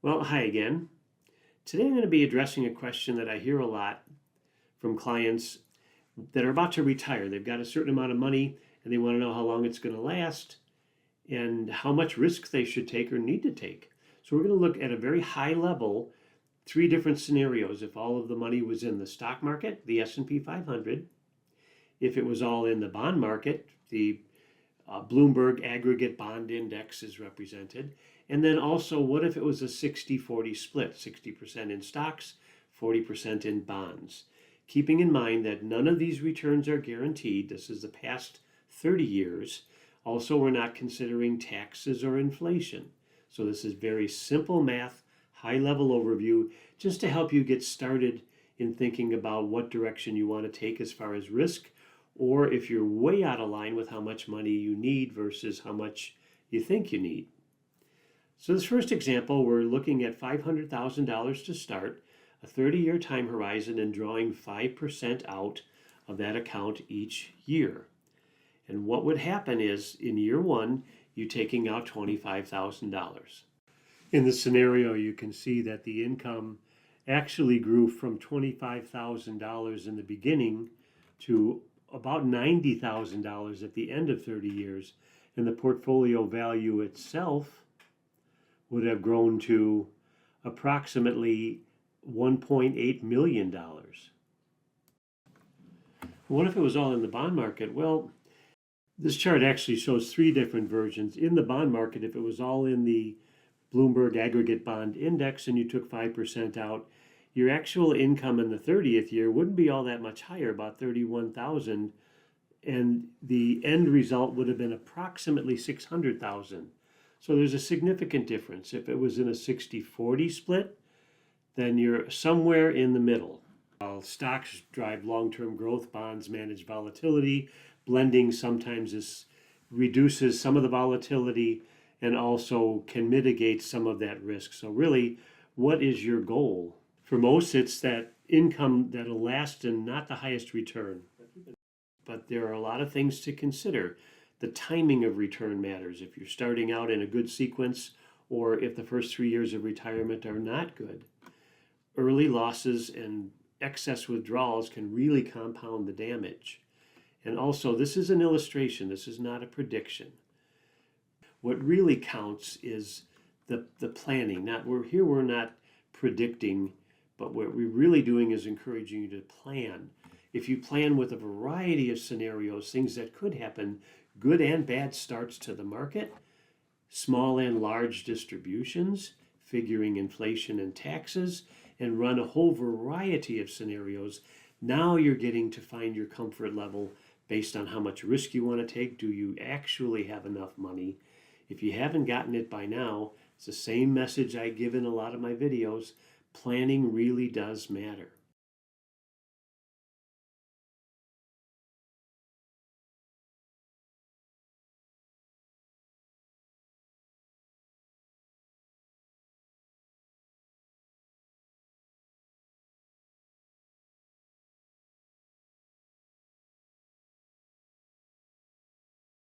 Well, hi again. Today I'm going to be addressing a question that I hear a lot from clients that are about to retire. They've got a certain amount of money and they want to know how long it's going to last and how much risk they should take or need to take. So we're going to look at a very high level, three different scenarios. If all of the money was in the stock market, the S&P 500, if it was all in the bond market, the Bloomberg Aggregate Bond Index is represented. And then also, what if it was a 60-40 split, 60% in stocks, 40% in bonds? Keeping in mind that none of these returns are guaranteed. This is the past 30 years. Also, we're not considering taxes or inflation. So this is very simple math, high-level overview, just to help you get started in thinking about what direction you want to take as far as risk, or if you're way out of line with how much money you need versus how much you think you need. So this first example, we're looking at $500,000 to start, a 30-year time horizon, and drawing 5% out of that account each year. And what would happen is, in year one, you're taking out $25,000. In the scenario, you can see that the income actually grew from $25,000 in the beginning to about $90,000 at the end of 30 years, and the portfolio value itself would have grown to approximately $1.8 million. What if it was all in the bond market? Well, this chart actually shows three different versions. In the bond market, if it was all in the Bloomberg Aggregate Bond Index and you took 5% out, your actual income in the 30th year wouldn't be all that much higher, about $31,000, and the end result would have been approximately $600,000. So there's a significant difference. If it was in a 60-40 split, then you're somewhere in the middle. While stocks drive long-term growth, bonds manage volatility. Blending sometimes reduces some of the volatility and also can mitigate some of that risk. So really, what is your goal? For most, it's that income that'll last and not the highest return. But there are a lot of things to consider. The timing of return matters. If you're starting out in a good sequence, or if the first 3 years of retirement are not good, early losses and excess withdrawals can really compound the damage. And also, this is an illustration. This is not a prediction. What really counts is the planning. We're not predicting, but what we're really doing is encouraging you to plan. If you plan with a variety of scenarios, things that could happen, good and bad starts to the market, small and large distributions, figuring inflation and taxes, and run a whole variety of scenarios, now you're getting to find your comfort level based on how much risk you want to take. Do you actually have enough money? If you haven't gotten it by now, it's the same message I give in a lot of my videos. Planning really does matter.